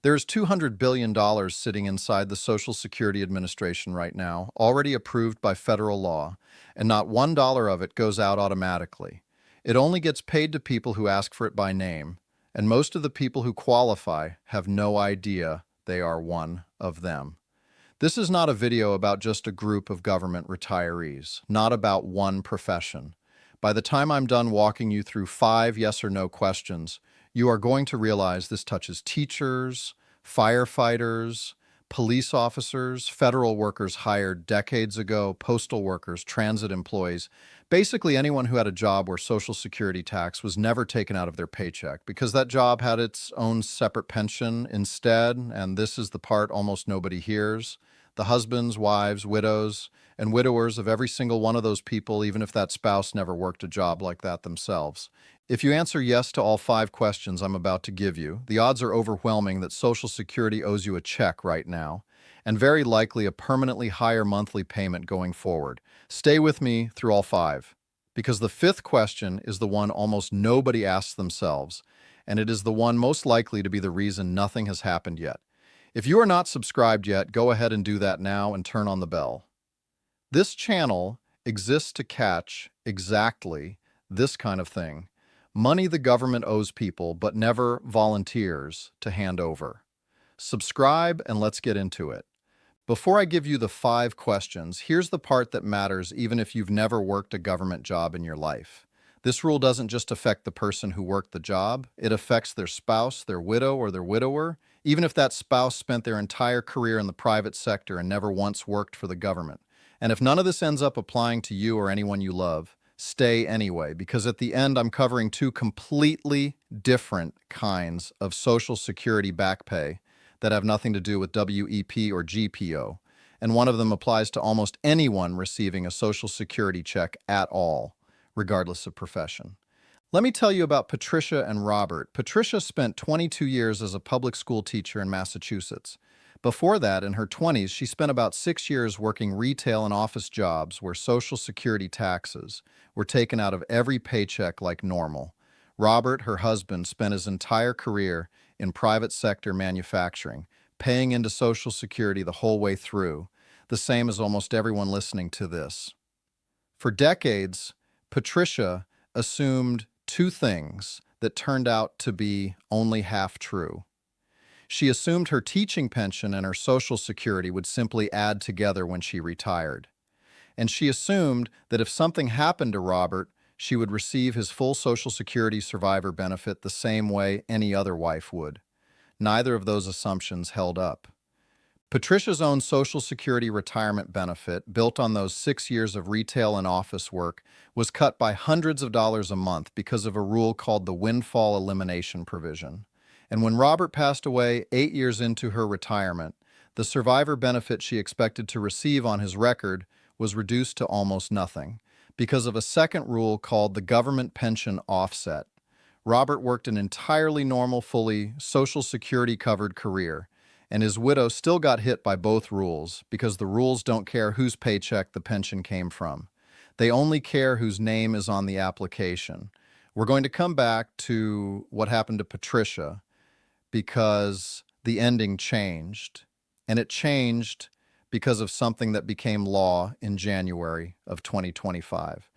There's $200 billion sitting inside the Social Security Administration right now, already approved by federal law, and not $1 of it goes out automatically. It only gets paid to people who ask for it by name, and most of the people who qualify have no idea they are one of them. This is not a video about just a group of government retirees, not about one profession. By the time I'm done walking you through 5 yes or no questions, you are going to realize this touches teachers, firefighters, police officers, federal workers hired decades ago, postal workers, transit employees, basically anyone who had a job where Social Security tax was never taken out of their paycheck because that job had its own separate pension instead, and this is the part almost nobody hears. The husbands, wives, widows, and widowers of every single one of those people, even if that spouse never worked a job like that themselves. If you answer yes to all 5 questions I'm about to give you, the odds are overwhelming that Social Security owes you a check right now, and very likely a permanently higher monthly payment going forward. Stay with me through all 5, because the 5th question is the one almost nobody asks themselves, and it is the one most likely to be the reason nothing has happened yet. If you are not subscribed yet, go ahead and do that now and turn on the bell. This channel exists to catch exactly this kind of thing. Money the government owes people but never volunteers to hand over. Subscribe and let's get into it. Before I give you the 5 questions, here's the part that matters even if you've never worked a government job in your life. This rule doesn't just affect the person who worked the job, it affects their spouse, their widow, or their widower, even if that spouse spent their entire career in the private sector and never once worked for the government. And if none of this ends up applying to you or anyone you love, stay anyway, because at the end I'm covering 2 completely different kinds of Social Security back pay that have nothing to do with WEP or GPO, and one of them applies to almost anyone receiving a Social Security check at all, regardless of profession. Let me tell you about Patricia and Robert. Patricia spent 22 years as a public school teacher in Massachusetts. Before that, in her 20s, she spent about 6 years working retail and office jobs where Social Security taxes were taken out of every paycheck like normal. Robert, her husband, spent his entire career in private sector manufacturing, paying into Social Security the whole way through, the same as almost everyone listening to this. For decades, Patricia assumed 2 things that turned out to be only half true. She assumed her teaching pension and her Social Security would simply add together when she retired. And she assumed that if something happened to Robert, she would receive his full Social Security survivor benefit the same way any other wife would. Neither of those assumptions held up. Patricia's own Social Security retirement benefit, built on those 6 years of retail and office work, was cut by hundreds of dollars a month because of a rule called the Windfall Elimination Provision. And when Robert passed away 8 years into her retirement, the survivor benefit she expected to receive on his record was reduced to almost nothing because of a second rule called the government pension offset. Robert worked an entirely normal, fully Social Security-covered career, and his widow still got hit by both rules because the rules don't care whose paycheck the pension came from. They only care whose name is on the application. We're going to come back to what happened to Patricia because the ending changed, and it changed because of something that became law in January of 2025.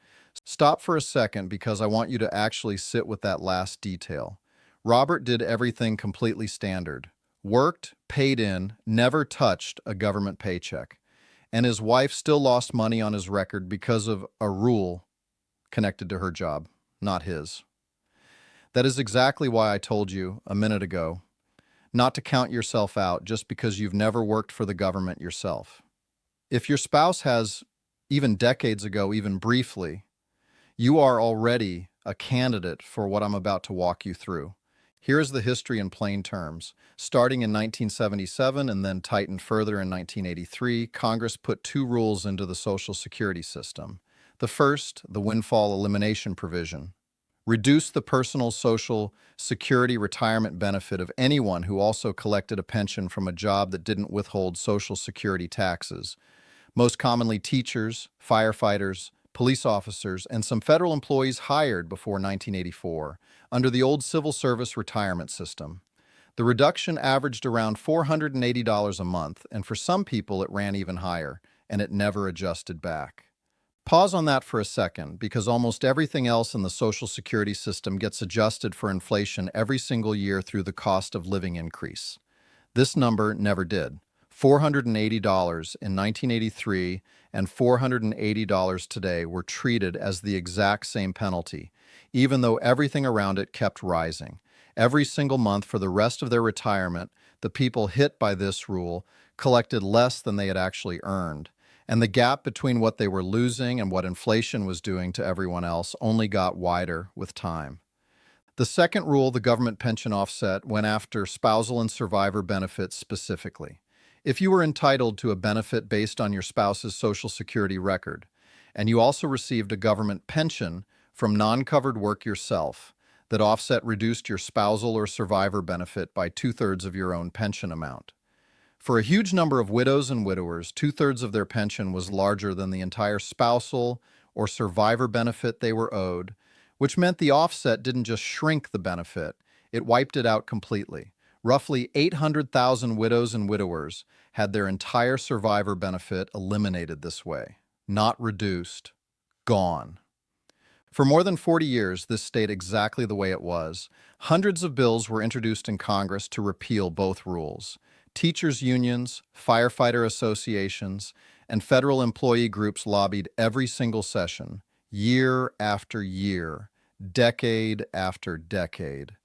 Stop for a second because I want you to actually sit with that last detail. Robert did everything completely standard. Worked, paid in, never touched a government paycheck. And his wife still lost money on his record because of a rule connected to her job, not his. That is exactly why I told you a minute ago not to count yourself out just because you've never worked for the government yourself. If your spouse has, even decades ago, even briefly, you are already a candidate for what I'm about to walk you through. Here is the history in plain terms. Starting in 1977 and then tightened further in 1983, Congress put 2 rules into the Social Security system. The first, the Windfall Elimination Provision, reduced the personal Social Security retirement benefit of anyone who also collected a pension from a job that didn't withhold Social Security taxes. Most commonly teachers, firefighters, police officers, and some federal employees hired before 1984 under the old civil service retirement system. The reduction averaged around $480 a month, and for some people it ran even higher, and it never adjusted back. Pause on that for a second, because almost everything else in the Social Security system gets adjusted for inflation every single year through the cost of living increase. This number never did. $480 in 1983 and $480 today were treated as the exact same penalty, even though everything around it kept rising. Every single month for the rest of their retirement, the people hit by this rule collected less than they had actually earned, and the gap between what they were losing and what inflation was doing to everyone else only got wider with time. The second rule, the government pension offset, went after spousal and survivor benefits specifically. If you were entitled to a benefit based on your spouse's Social Security record, and you also received a government pension from non-covered work yourself, that offset reduced your spousal or survivor benefit by 2/3 of your own pension amount. For a huge number of widows and widowers, 2/3 of their pension was larger than the entire spousal or survivor benefit they were owed, which meant the offset didn't just shrink the benefit, it wiped it out completely. Roughly 800,000 widows and widowers had their entire survivor benefit eliminated this way. Not reduced. Gone. For more than 40 years, this stayed exactly the way it was. Hundreds of bills were introduced in Congress to repeal both rules. Teachers' unions, firefighter associations, and federal employee groups lobbied every single session, year after year, decade after decade.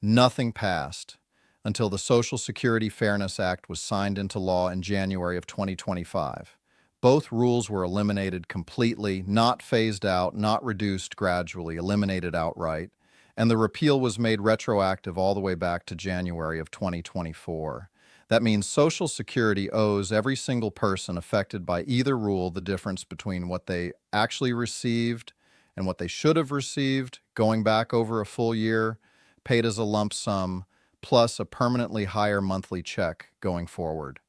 Nothing passed until the Social Security Fairness Act was signed into law in January of 2025. Both rules were eliminated completely, not phased out, not reduced gradually, eliminated outright, and the repeal was made retroactive all the way back to January of 2024. That means Social Security owes every single person affected by either rule the difference between what they actually received and what they should have received, going back over a full year, paid as a lump sum, plus a permanently higher monthly check going forward.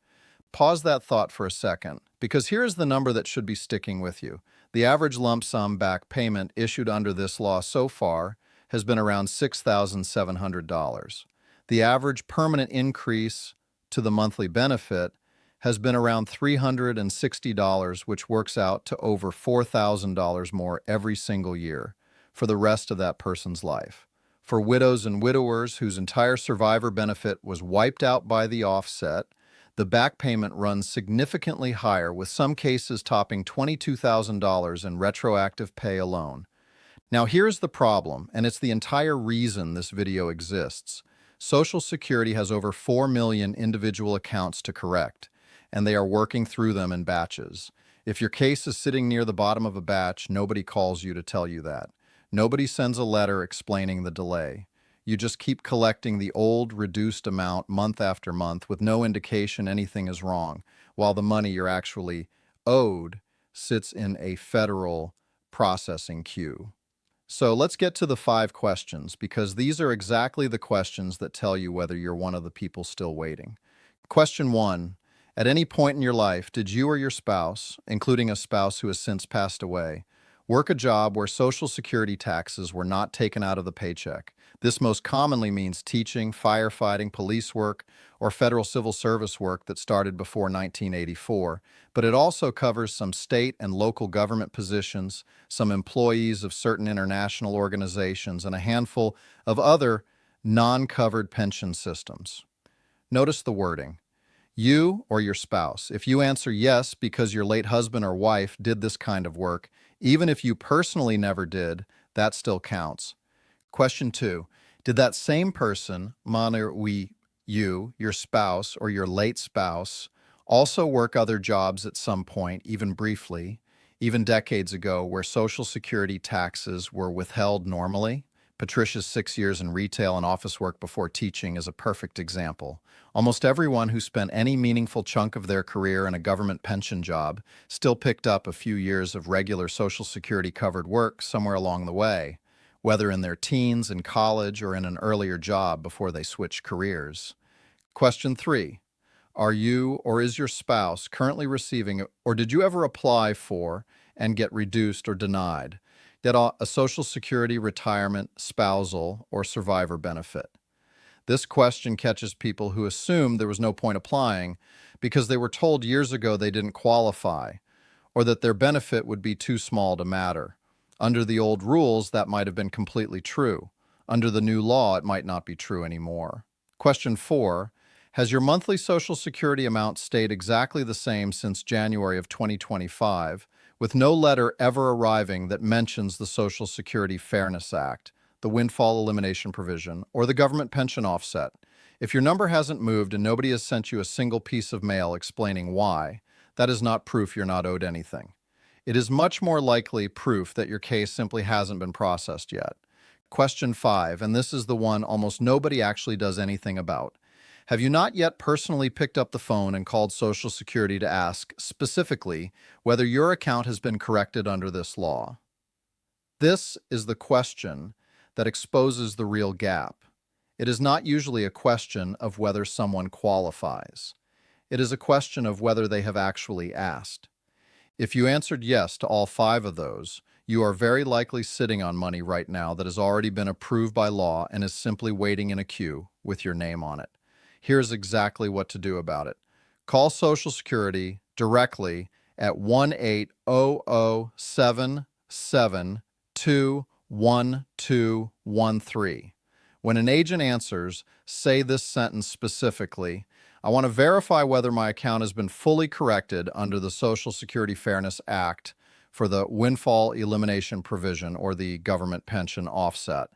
Pause that thought for a second, because here's the number that should be sticking with you. The average lump sum back payment issued under this law so far has been around $6,700. The average permanent increase to the monthly benefit has been around $360, which works out to over $4,000 more every single year for the rest of that person's life. For widows and widowers whose entire survivor benefit was wiped out by the offset, the back payment runs significantly higher, with some cases topping $22,000 in retroactive pay alone. Now here's the problem, and it's the entire reason this video exists. Social Security has over 4 million individual accounts to correct, and they are working through them in batches. If your case is sitting near the bottom of a batch, nobody calls you to tell you that. Nobody sends a letter explaining the delay. You just keep collecting the old, reduced amount month after month with no indication anything is wrong, while the money you're actually owed sits in a federal processing queue. So let's get to the 5 questions, because these are exactly the questions that tell you whether you're one of the people still waiting. Question 1. At any point in your life, did you or your spouse, including a spouse who has since passed away, work a job where Social Security taxes were not taken out of the paycheck? This most commonly means teaching, firefighting, police work, or federal civil service work that started before 1984, but it also covers some state and local government positions, some employees of certain international organizations, and a handful of other non-covered pension systems. Notice the wording. You or your spouse. If you answer yes because your late husband or wife did this kind of work, even if you personally never did, that still counts. Question 2. Did that same person, you, your spouse, or your late spouse, also work other jobs at some point, even briefly, even decades ago, where Social Security taxes were withheld normally? Patricia's 6 years in retail and office work before teaching is a perfect example. Almost everyone who spent any meaningful chunk of their career in a government pension job still picked up a few years of regular Social Security covered work somewhere along the way, whether in their teens, in college, or in an earlier job before they switched careers. Question 3. Are you or is your spouse currently receiving, or did you ever apply for and get reduced or denied, a Social Security, retirement, spousal, or survivor benefit? This question catches people who assumed there was no point applying because they were told years ago they didn't qualify, or that their benefit would be too small to matter. Under the old rules, that might have been completely true. Under the new law, it might not be true anymore. Question 4. Has your monthly Social Security amount stayed exactly the same since January of 2025, with no letter ever arriving that mentions the Social Security Fairness Act, the Windfall Elimination Provision, or the government pension offset? If your number hasn't moved and nobody has sent you a single piece of mail explaining why, that is not proof you're not owed anything. It is much more likely proof that your case simply hasn't been processed yet. Question 5, and this is the one almost nobody actually does anything about. Have you not yet personally picked up the phone and called Social Security to ask, specifically, whether your account has been corrected under this law? This is the question that exposes the real gap. It is not usually a question of whether someone qualifies. It is a question of whether they have actually asked. If you answered yes to all 5 of those, you are very likely sitting on money right now that has already been approved by law and is simply waiting in a queue with your name on it. Here's exactly what to do about it. Call Social Security directly at 1-800-77-2-1213. When an agent answers, say this sentence specifically: I want to verify whether my account has been fully corrected under the Social Security Fairness Act for the Windfall Elimination Provision or the government pension offset.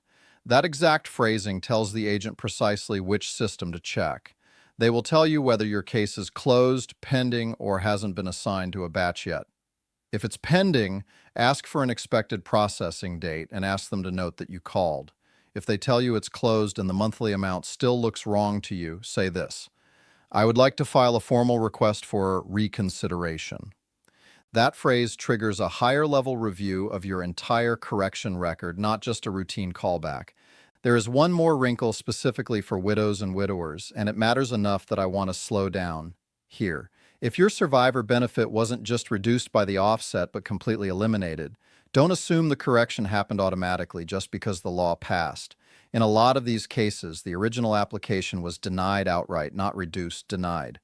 That exact phrasing tells the agent precisely which system to check. They will tell you whether your case is closed, pending, or hasn't been assigned to a batch yet. If it's pending, ask for an expected processing date and ask them to note that you called. If they tell you it's closed and the monthly amount still looks wrong to you, say this: I would like to file a formal request for reconsideration. That phrase triggers a higher-level review of your entire correction record, not just a routine callback. There is one more wrinkle specifically for widows and widowers, and it matters enough that I want to slow down here. If your survivor benefit wasn't just reduced by the offset but completely eliminated, don't assume the correction happened automatically just because the law passed. In a lot of these cases, the original application was denied outright, not reduced, denied.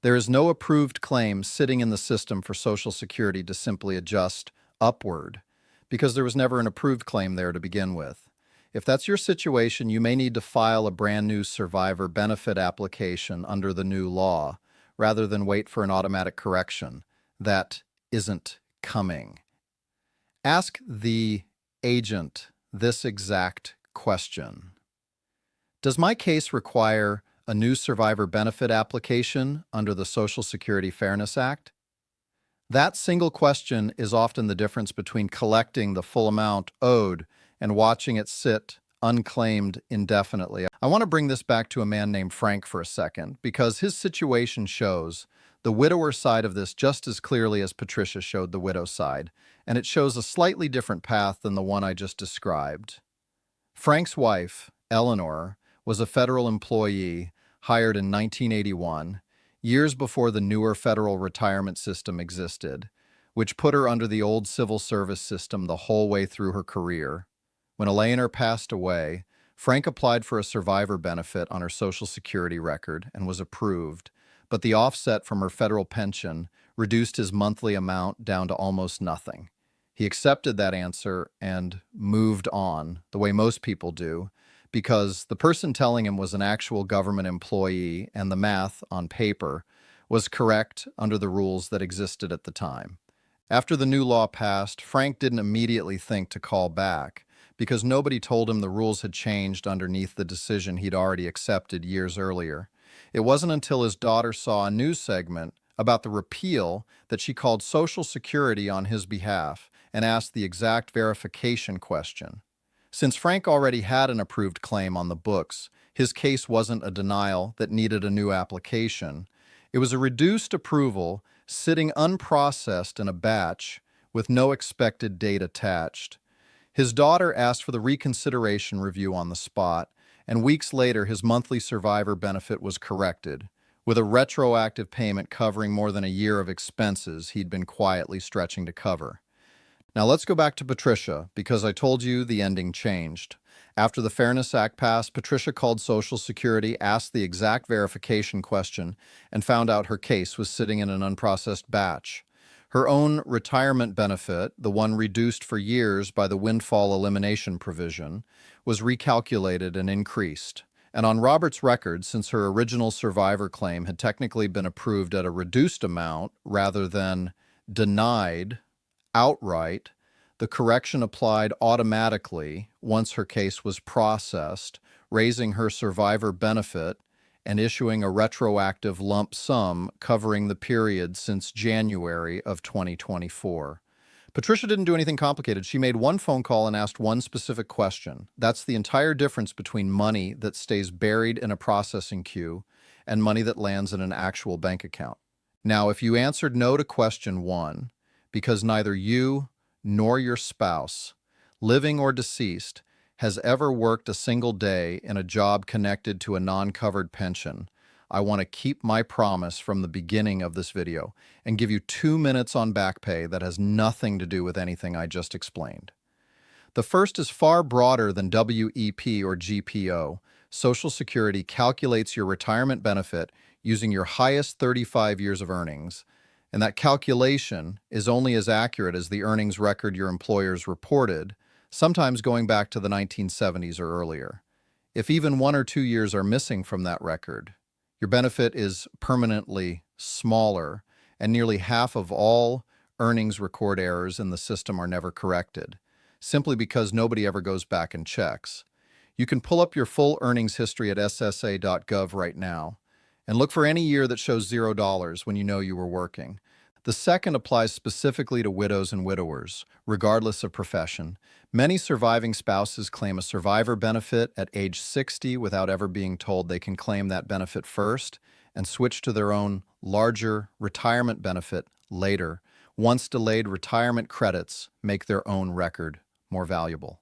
There is no approved claim sitting in the system for Social Security to simply adjust upward, because there was never an approved claim there to begin with. If that's your situation, you may need to file a brand new survivor benefit application under the new law, rather than wait for an automatic correction that isn't coming. Ask the agent this exact question: does my case require a new survivor benefit application under the Social Security Fairness Act? That single question is often the difference between collecting the full amount owed and watching it sit unclaimed indefinitely. I want to bring this back to a man named Frank for a second, because his situation shows the widower side of this just as clearly as Patricia showed the widow side, and it shows a slightly different path than the one I just described. Frank's wife, Eleanor, was a federal employee hired in 1981, years before the newer federal retirement system existed, which put her under the old civil service system the whole way through her career. When Eleanor passed away, Frank applied for a survivor benefit on her Social Security record and was approved, but the offset from her federal pension reduced his monthly amount down to almost nothing. He accepted that answer and moved on, the way most people do, because the person telling him was an actual government employee and the math, on paper, was correct under the rules that existed at the time. After the new law passed, Frank didn't immediately think to call back, because nobody told him the rules had changed underneath the decision he'd already accepted years earlier. It wasn't until his daughter saw a news segment about the repeal that she called Social Security on his behalf and asked the exact verification question. Since Frank already had an approved claim on the books, his case wasn't a denial that needed a new application. It was a reduced approval sitting unprocessed in a batch with no expected date attached. His daughter asked for the reconsideration review on the spot, and weeks later his monthly survivor benefit was corrected, with a retroactive payment covering more than a year of expenses he'd been quietly stretching to cover. Now let's go back to Patricia, because I told you the ending changed. After the Fairness Act passed, Patricia called Social Security, asked the exact verification question, and found out her case was sitting in an unprocessed batch. Her own retirement benefit, the one reduced for years by the Windfall Elimination Provision, was recalculated and increased. And on Robert's record, since her original survivor claim had technically been approved at a reduced amount rather than denied outright, the correction applied automatically once her case was processed, raising her survivor benefit and issuing a retroactive lump sum covering the period since January of 2024. Patricia didn't do anything complicated. She made one phone call and asked one specific question. That's the entire difference between money that stays buried in a processing queue and money that lands in an actual bank account. Now, if you answered no to question one, because neither you nor your spouse, living or deceased, has ever worked a single day in a job connected to a non-covered pension, I want to keep my promise from the beginning of this video and give you 2 minutes on Backpay that has nothing to do with anything I just explained. The first is far broader than WEP or GPO. Social Security calculates your retirement benefit using your highest 35 years of earnings, and that calculation is only as accurate as the earnings record your employers reported, sometimes going back to the 1970s or earlier. If even 1 or 2 years are missing from that record, your benefit is permanently smaller, and nearly half of all earnings record errors in the system are never corrected, simply because nobody ever goes back and checks. You can pull up your full earnings history at ssa.gov right now, and look for any year that shows $0 when you know you were working. The second applies specifically to widows and widowers, regardless of profession. Many surviving spouses claim a survivor benefit at age 60 without ever being told they can claim that benefit first and switch to their own larger retirement benefit later, once delayed retirement credits make their own record more valuable.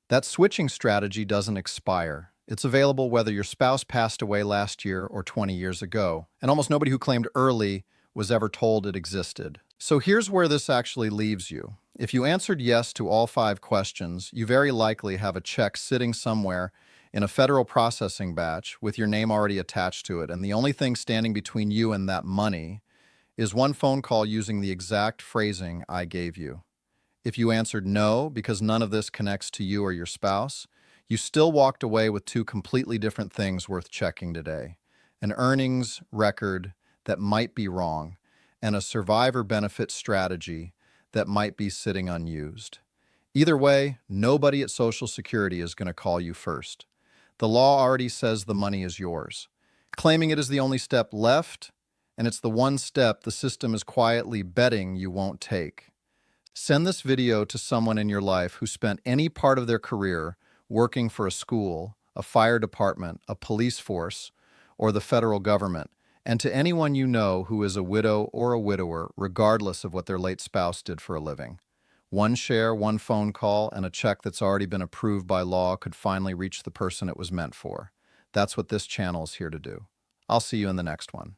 That switching strategy doesn't expire. It's available whether your spouse passed away last year or 20 years ago, and almost nobody who claimed early was ever told it existed. So here's where this actually leaves you. If you answered yes to all 5 questions, you very likely have a check sitting somewhere in a federal processing batch with your name already attached to it, and the only thing standing between you and that money is one phone call using the exact phrasing I gave you. If you answered no, because none of this connects to you or your spouse, you still walked away with 2 completely different things worth checking today: an earnings record that might be wrong, and a survivor benefit strategy that might be sitting unused. Either way, nobody at Social Security is going to call you first. The law already says the money is yours. Claiming it is the only step left, and it's the one step the system is quietly betting you won't take. Send this video to someone in your life who spent any part of their career working for a school, a fire department, a police force, or the federal government, and to anyone you know who is a widow or a widower, regardless of what their late spouse did for a living. One share, one phone call, and a check that's already been approved by law could finally reach the person it was meant for. That's what this channel is here to do. I'll see you in the next one.